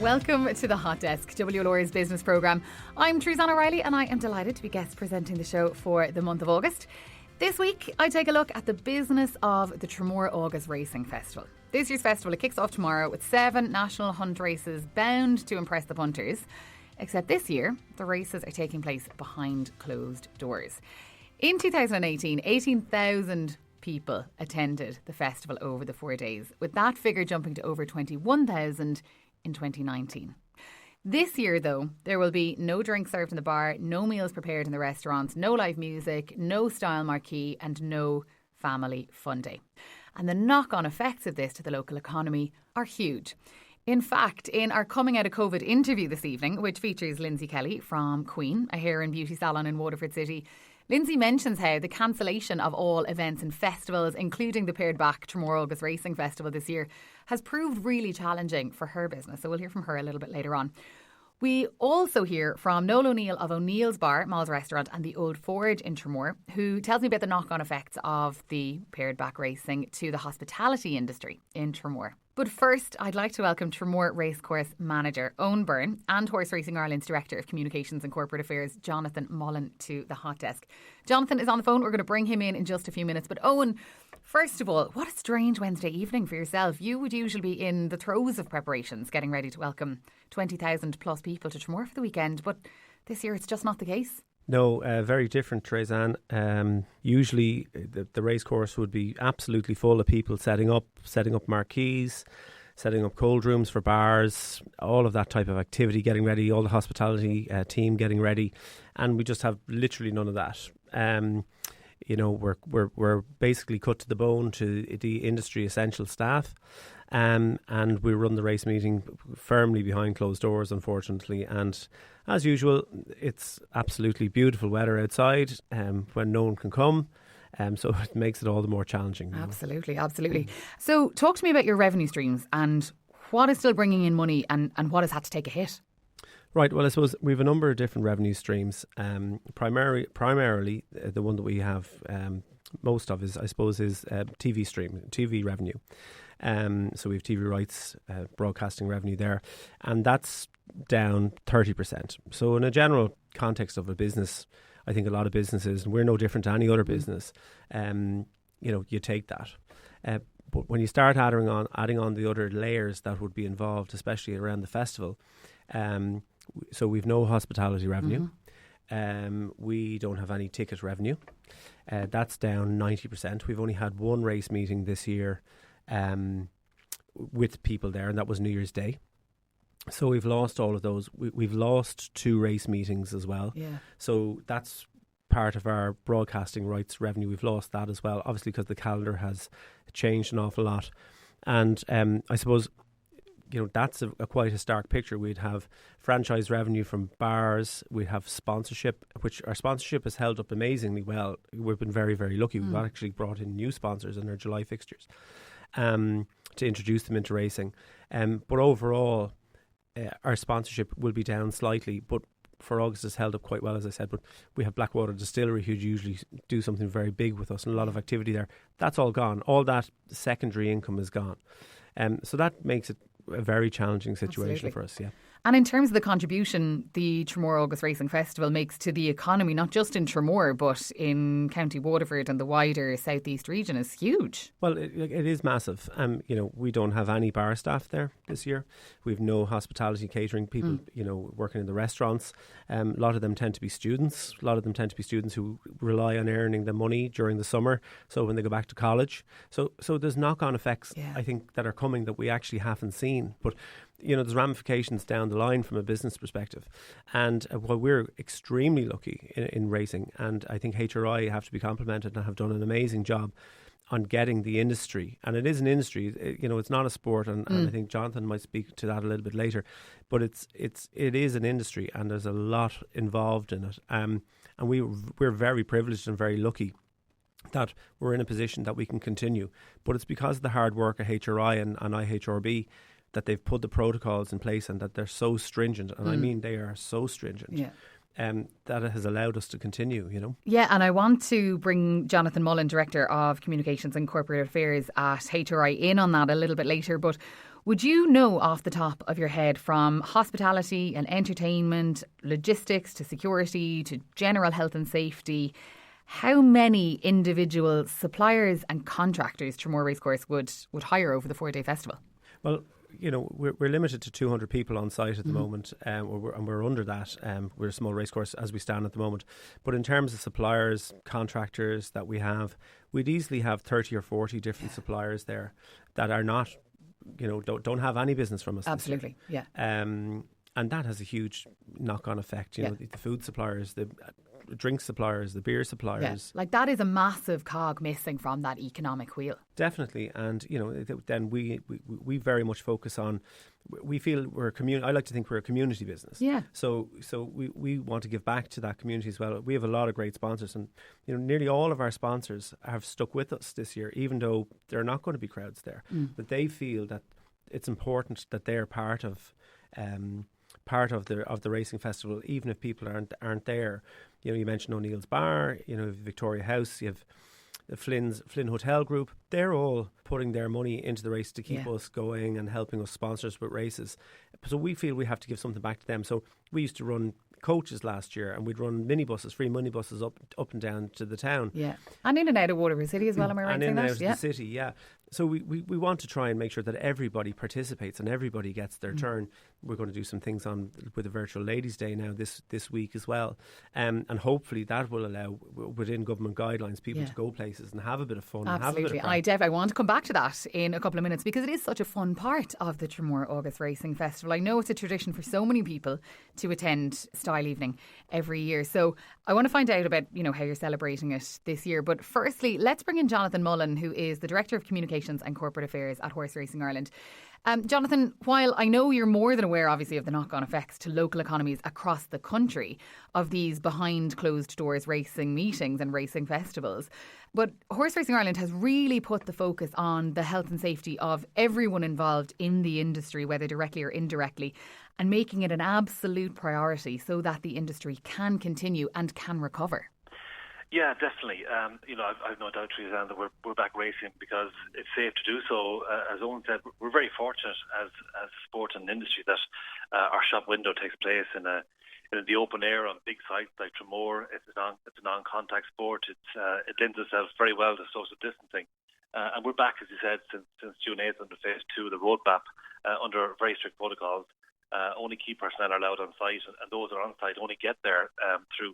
Welcome to the Hot Desk, WLR's business programme. I'm Teresanne O'Reilly and I am delighted to be guest presenting the show for the month of August. This week, I take a look at the business of the Tramore August Racing Festival. This year's festival, it kicks off tomorrow with 7 national hunt races bound to impress the punters. Except this year, the races are taking place behind closed doors. In 2018, 18,000 people attended the festival over the 4 days, with that figure jumping to over 21,000 in 2019. This year, though, there will be no drinks served in the bar, no meals prepared in the restaurants, no live music, no style marquee and no family fun day. And the knock-on effects of this to the local economy are huge. In fact, in our Coming Out of COVID interview this evening, which features Lindsay Kelly from Queen, a hair and beauty salon in Waterford City, Lindsay mentions how the cancellation of all events and festivals, including the pared-back Tramore August Racing Festival this year, has proved really challenging for her business. So we'll hear from her a little bit later on. We also hear from Noel O'Neill of O'Neill's Bar, Mal's Restaurant and the Old Forge in Tramore, who tells me about the knock-on effects of the pared-back racing to the hospitality industry in Tramore. But first, I'd like to welcome Tramore Racecourse Manager Owen Byrne and Horse Racing Ireland's Director of Communications and Corporate Affairs, Jonathan Mullin, to the Hot Desk. Jonathan is on the phone. We're going to bring him in just a few minutes. But Owen, first of all, what a strange Wednesday evening for yourself. You would usually be in the throes of preparations, getting ready to welcome 20,000 plus people to Tramore for the weekend. But this year, it's just not the case. No, very different, Teresanne. Usually the racecourse would be absolutely full of people setting up marquees, setting up cold rooms for bars, all of that type of activity, getting ready, all the hospitality team getting ready, and we just have literally none of that. We're basically cut to the bone to the industry essential staff, and we run the race meeting firmly behind closed doors, unfortunately. And as usual, it's absolutely beautiful weather outside when no one can come. So it makes it all the more challenging. Absolutely. So talk to me about your revenue streams and what is still bringing in money and what has had to take a hit. Right, well, I suppose we have a number of different revenue streams. Primarily, the one that we have most of is TV revenue. So we have TV rights, broadcasting revenue there, and that's down 30%. So in a general context of a business, I think a lot of businesses, and we're no different to any other business, you take that. But when you start adding on the other layers that would be involved, especially around the festival, so we've no hospitality revenue. We don't have any ticket revenue. That's down 90%. We've only had one race meeting this year with people there, and that was New Year's Day. So we've lost all of those. We've lost 2 race meetings as well. Yeah. So that's part of our broadcasting rights revenue. We've lost that as well, obviously, because the calendar has changed an awful lot. And I suppose, that's quite a stark picture. We'd have franchise revenue from bars. We'd have sponsorship, which our sponsorship has held up amazingly well. We've been very, very lucky. We've actually brought in new sponsors in our July fixtures to introduce them into racing. But overall, our sponsorship will be down slightly, but for August has held up quite well, as I said. But we have Blackwater Distillery, who usually do something very big with us and a lot of activity there. That's all gone. All that secondary income is gone. So that makes it a very challenging situation for us, yeah. And in terms of the contribution the Tramore August Racing Festival makes to the economy, not just in Tramore, but in County Waterford and the wider South East region, is huge. Well, it is massive. We don't have any bar staff there this year. We've no hospitality catering people, working in the restaurants. A lot of them tend to be students. A lot of them tend to be students who rely on earning the money during the summer, so when they go back to college. So there's knock-on effects, I think, that are coming that we actually haven't seen. But there's ramifications down the line from a business perspective. And while we're extremely lucky in racing, and I think HRI have to be complimented and have done an amazing job on getting the industry, and it is an industry, it's not a sport, and I think Jonathan might speak to that a little bit later, but it is an industry, and there's a lot involved in it. And we're very privileged and very lucky that we're in a position that we can continue. But it's because of the hard work of HRI and IHRB that they've put the protocols in place and that they're so stringent. And I mean, they are so stringent. Yeah. That has allowed us to continue, Yeah, and I want to bring Jonathan Mullin, Director of Communications and Corporate Affairs at HRI, in on that a little bit later. But Would you know off the top of your head, from hospitality and entertainment, logistics to security to general health and safety, how many individual suppliers and contractors Tramore Racecourse would hire over the 4-day festival? Well, we're limited to 200 people on site at the moment, and we're under that. We're a small racecourse as we stand at the moment. But in terms of suppliers, contractors that we have, we'd easily have 30 or 40 different suppliers there that are not, don't have any business from us. Absolutely, yeah. And that has a huge knock-on effect. The food suppliers, the drink suppliers, the beer suppliers. Yeah. Like, that is a massive cog missing from that economic wheel. Definitely. And, then we very much focus on, we feel we're a community. I like to think we're a community business. Yeah. So we want to give back to that community as well. We have a lot of great sponsors, and, nearly all of our sponsors have stuck with us this year, even though there are not going to be crowds there. But they feel that it's important that they're part of the racing festival, even if people aren't there. You mentioned O'Neill's Bar, Victoria House, you have the Flynn Hotel Group. They're all putting their money into the race to keep us going and helping us sponsors with races. So we feel we have to give something back to them. So we used to run coaches last year, and we'd run free minibuses up and down to the town. Yeah. And in and out of Waterford City as well, am I right in saying that? And in and out of the city, yeah. So we want to try and make sure that everybody participates and everybody gets their turn. We're going to do some things with the virtual Ladies' Day now this week as well. And hopefully that will allow, within government guidelines, people to go places and have a bit of fun. Absolutely. And have a bit of I want to come back to that in a couple of minutes, because it is such a fun part of the Tramore August Racing Festival. I know it's a tradition for so many people to attend Style Evening every year. So I want to find out about, how you're celebrating it this year. But firstly, let's bring in Jonathan Mullin, who is the Director of Communications and Corporate Affairs at Horse Racing Ireland. Jonathan, while I know you're more than aware, obviously, of the knock-on effects to local economies across the country of these behind closed doors racing meetings and racing festivals, but Horse Racing Ireland has really put the focus on the health and safety of everyone involved in the industry, whether directly or indirectly, and making it an absolute priority so that the industry can continue and can recover. Yeah, definitely. I've no doubt, Teresanne, that we're back racing because it's safe to do so. As Owen said, we're very fortunate as sport and industry that our shop window takes place in the open air on big sites like Tramore. It's a non-contact sport. It lends itself very well to social distancing. And we're back, as you said, since June 8th under Phase 2, the roadmap, under very strict protocols. Only key personnel are allowed on site, and those that are on site only get there through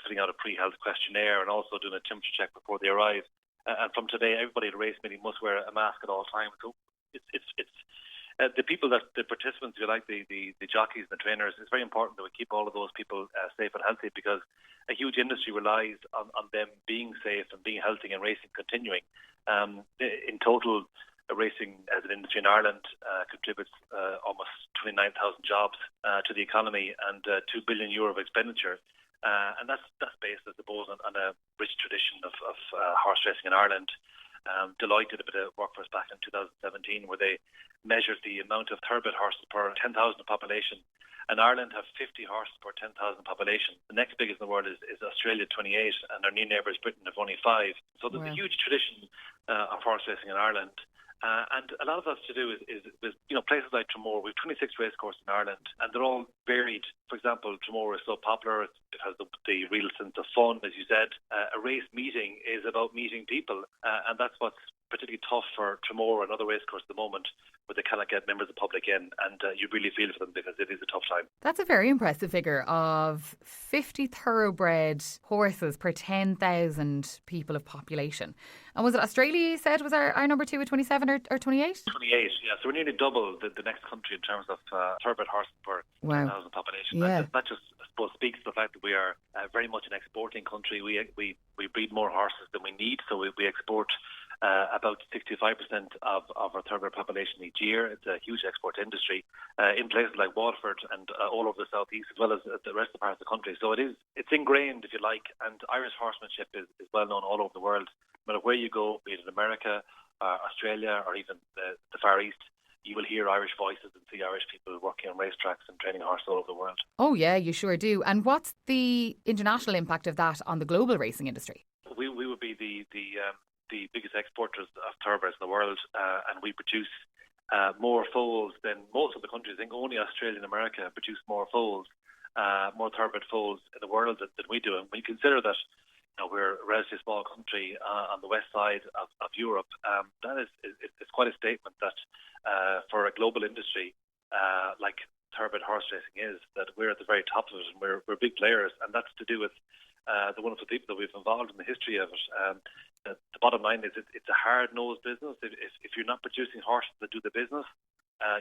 filling out a pre-health questionnaire and also doing a temperature check before they arrive. And from today, everybody at a race meeting must wear a mask at all times. So it's the people the participants, if you like, the jockeys and the trainers, it's very important that we keep all of those people safe and healthy, because a huge industry relies on them being safe and being healthy and racing continuing. In total, racing as an industry in Ireland contributes almost 29,000 jobs to the economy and €2 billion of expenditure. And that's based, I suppose, on a rich tradition of horse racing in Ireland. Deloitte did a bit of work for us back in 2017 where they measured the amount of thoroughbred horses per 10,000 population. And Ireland have 50 horses per 10,000 population. The next biggest in the world is Australia, 28, and our new neighbour is Britain, have only 5. So there's a huge tradition of horse racing in Ireland. And a lot of that's to do is places like Tramore. We have 26 racecourses in Ireland, and they're all varied. For example, Tramore is so popular; it has the real sense of fun, as you said. A race meeting is about meeting people, and that's what's particularly tough for Tramore and other racecourses at the moment, where they cannot get members of the public in, and you really feel for them because it is a tough time. That's a very impressive figure of 50 thoroughbred horses per 10,000 people of population. And was it Australia, you said, was our number 2 with 27 or 28? 28, yeah. So we're nearly double the next country in terms of thoroughbred horses per 10,000 population. Yeah. That just, I suppose, speaks to the fact that we are very much an exporting country. We breed more horses than we need, so we export about 65% of our thoroughbred population each year. It's a huge export industry in places like Waterford and all over the southeast, as well as the rest of the parts of the country. So it's ingrained, if you like, and Irish horsemanship is well known all over the world. No matter where you go, be it in America, Australia, or even the Far East, you will hear Irish voices and see Irish people working on racetracks and training horses all over the world. Oh yeah, you sure do. And what's the international impact of that on the global racing industry? We would be the biggest exporters of thoroughbreds in the world, and we produce more foals than most of the countries. I think only Australia and America produce more foals, more thoroughbred foals in the world than we do. And when you consider that we're a relatively small country on the west side of Europe, that it's quite a statement that for a global industry like thoroughbred horse racing is, that we're at the very top of it, and we're big players, and that's to do with the wonderful people that we've involved in the history of it. The bottom line is it's a hard-nosed business. If you're not producing horses that do the business,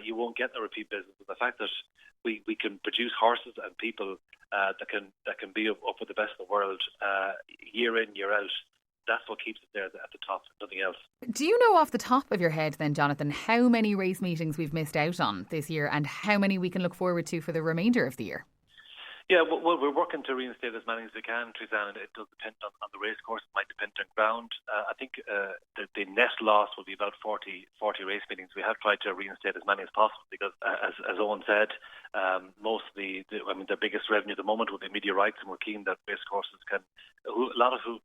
you won't get the repeat business. And the fact that we can produce horses and people that can be up with the best in the world year in, year out, that's what keeps it there at the top, nothing else. Do you know off the top of your head then, Jonathan, how many race meetings we've missed out on this year and how many we can look forward to for the remainder of the year? Yeah, well, we're working to reinstate as many as we can, Teresanne. It does depend on the race course. It might depend on ground. I think the net loss will be about 40 race meetings. We have tried to reinstate as many as possible because, as Owen said, most of the biggest revenue at the moment will be media rights, and we're keen that race courses can. A lot of who've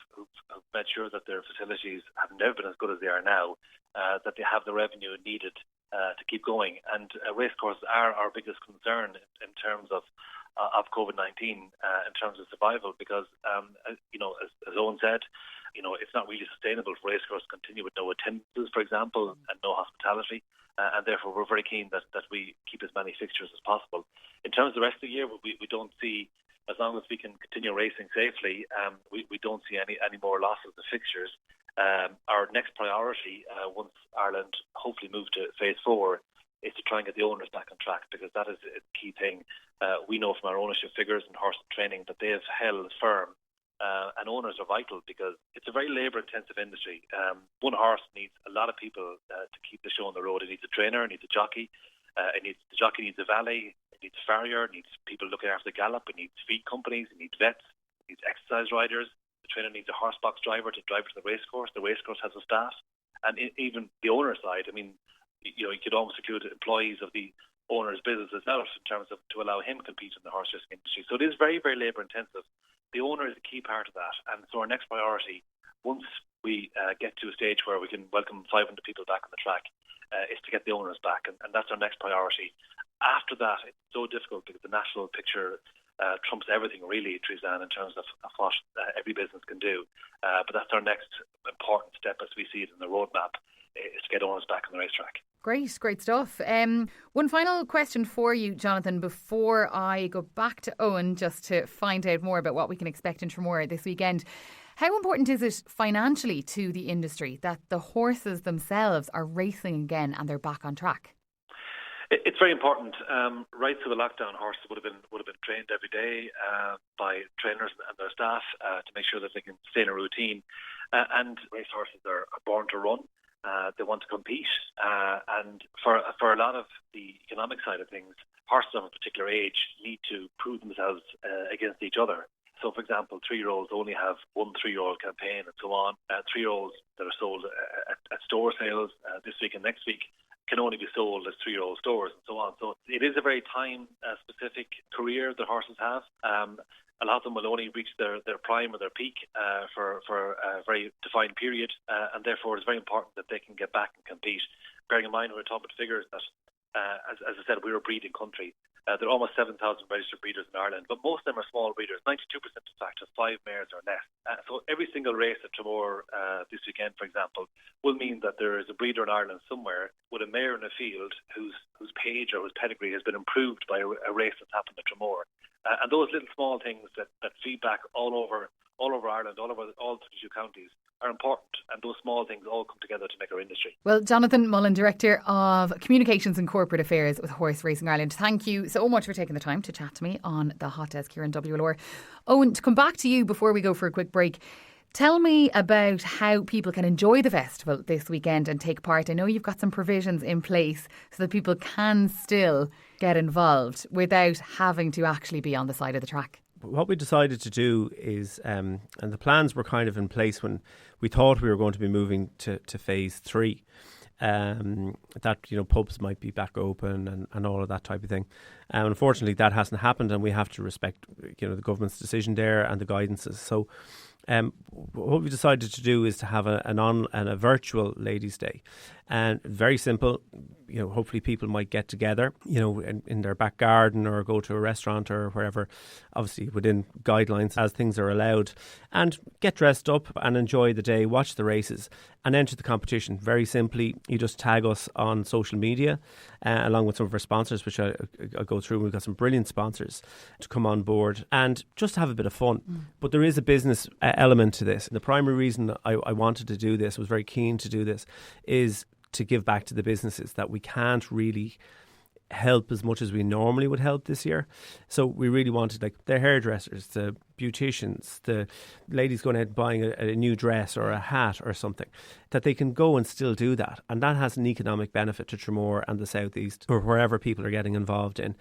made sure that their facilities have never been as good as they are now, that they have the revenue needed to keep going. And race courses are our biggest concern in terms of COVID-19 in terms of survival, because as Owen said, it's not really sustainable for racecourses to continue with no attendances, for example, and no hospitality, and therefore we're very keen that we keep as many fixtures as possible. In terms of the rest of the year, we don't see, as long as we can continue racing safely, we don't see any more losses of fixtures. Our next priority, once Ireland hopefully move to phase 4, is to try and get the owners back on track, because that is a key thing. We know from our ownership figures and horse training that they have held firm, and owners are vital because it's a very labour-intensive industry. One horse needs a lot of people to keep the show on the road. It needs a trainer, it needs a jockey, the jockey needs a valet, it needs a farrier, it needs people looking after the gallop, it needs feed companies, it needs vets, it needs exercise riders. The trainer needs a horse box driver to drive to the racecourse. The racecourse has a staff, and even the owner side. I mean, you could almost include employees of the owner's business itself in terms of to allow him to compete in the horse racing industry. So it is very, very labour intensive. The owner is a key part of that, and so our next priority, once we get to a stage where we can welcome 500 people back on the track, is to get the owners back, and that's our next priority. After that, it's so difficult because the national picture trumps everything really, Teresanne, in terms of what every business can do. But that's our next important step as we see it in the roadmap, is to get owners back on the racetrack. Great stuff. One final question for you, Jonathan, before I go back to Owen, just to find out more about what we can expect in Tramore this weekend. How important is it financially to the industry that the horses themselves are racing again and they're back on track? It's very important. Right through the lockdown, horses would have been trained every day by trainers and their staff to make sure that they can stay in a routine. And race horses are born to run. They want to compete, and for a lot of the economic side of things, horses of a particular age need to prove themselves against each other. So, for example, 3-year-olds only have one 3-year-old campaign and so on. 3-year-olds that are sold at store sales this week and next week can only be sold as 3-year-old stores and so on. So it is a very time-specific career that horses have. A lot of them will only reach their prime or their peak for a very defined period, and therefore it's very important that they can get back and compete. Bearing in mind, we're talking about figures that, as I said, we're a breeding country. There are almost 7,000 registered breeders in Ireland, but most of them are small breeders. 92% in fact have 5 mares or less. So every single race at Tramore this weekend, for example, will mean that there is a breeder in Ireland somewhere with a mare in a field whose page or whose pedigree has been improved by a race that's happened at Tramore. And those little small things that feed back all over Ireland, all 32 counties, are important, and those small things all come together to make our industry. Well, Jonathan Mullin, Director of Communications and Corporate Affairs with Horse Racing Ireland, thank you so much for taking the time to chat to me on the hot desk here in WLR. Owen, to come back to you before we go for a quick break, tell me about how people can enjoy the festival this weekend and take part. I know you've got some provisions in place so that people can still get involved without having to actually be on the side of the track. What we decided to do is, and the plans were kind of in place when we thought we were going to be moving to phase 3, that pubs might be back open and all of that type of thing. Unfortunately, that hasn't happened, and we have to respect the government's decision there and the guidances. So What we decided to do is to have a virtual Ladies' Day, and very simple. Hopefully people might get together, in their back garden or go to a restaurant or wherever, obviously within guidelines as things are allowed, and get dressed up and enjoy the day, watch the races and enter the competition. Very simply, you just tag us on social media along with some of our sponsors, which I'll go through. We've got some brilliant sponsors to come on board and just have a bit of fun. But there is a business element to this. The primary reason I wanted to do this, was very keen to do this, is to give back to the businesses that we can't really help as much as we normally would help this year. So we really wanted, like, the hairdressers, the beauticians, the ladies going out buying a new dress or a hat or something, that they can go and still do that. And that has an economic benefit to Tramore and the South East, or wherever people are getting involved in.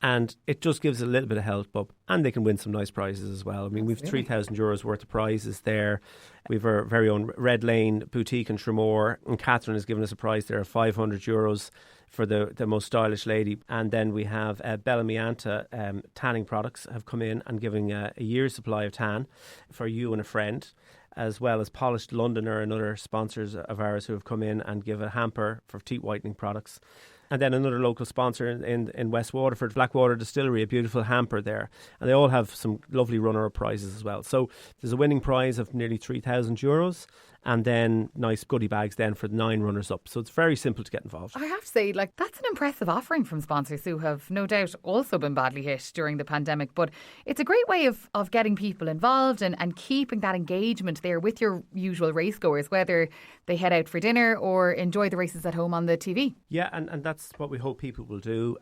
And it just gives a little bit of help up, and they can win some nice prizes as well. I mean, we've €3,000 worth of prizes there. We've our very own Red Lane boutique in Tramore, and Catherine has given us a prize there of €500 for the most stylish lady. And then we have Bellamy Anta tanning products have come in and giving a year's supply of tan for you and a friend, as well as Polished Londoner and other sponsors of ours who have come in and give a hamper for teeth whitening products. And then another local sponsor in West Waterford, Blackwater Distillery, a beautiful hamper there. And they all have some lovely runner-up prizes as well. So there's a winning prize of nearly €3,000, and then nice goodie bags then for the 9 runners-up. So it's very simple to get involved. I have to say, that's an impressive offering from sponsors who have no doubt also been badly hit during the pandemic. But it's a great way of getting people involved and keeping that engagement there with your usual racegoers, whether they head out for dinner or enjoy the races at home on the TV. Yeah, and that's what we hope people will do.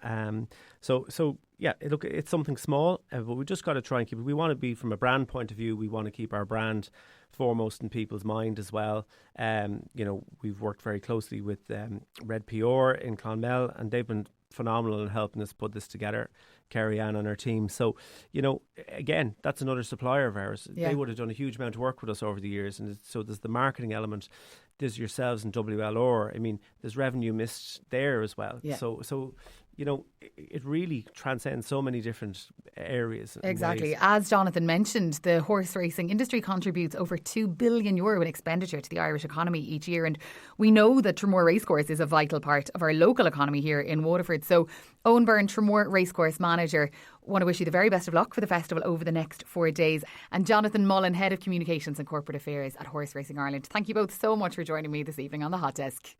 So yeah, look, it's something small, but we just got to try and keep it. We want to be, from a brand point of view, we want to keep our brand foremost in people's mind as well. We've worked very closely with Red PR in Clonmel, and they've been phenomenal in helping us put this together. Kerry Ann and her team. So, again, that's another supplier of ours. Yeah. They would have done a huge amount of work with us over the years. And so there's the marketing element. There's yourselves and WLR. I mean, there's revenue missed there as well. Yeah. So it really transcends so many different areas. Exactly. As Jonathan mentioned, the horse racing industry contributes over €2 billion in expenditure to the Irish economy each year. And we know that Tramore Racecourse is a vital part of our local economy here in Waterford. So Owen Byrne, Tramore Racecourse Manager, want to wish you the very best of luck for the festival over the next 4 days. And Jonathan Mullin, Head of Communications and Corporate Affairs at Horse Racing Ireland. Thank you both so much for joining me this evening on the Hot Desk.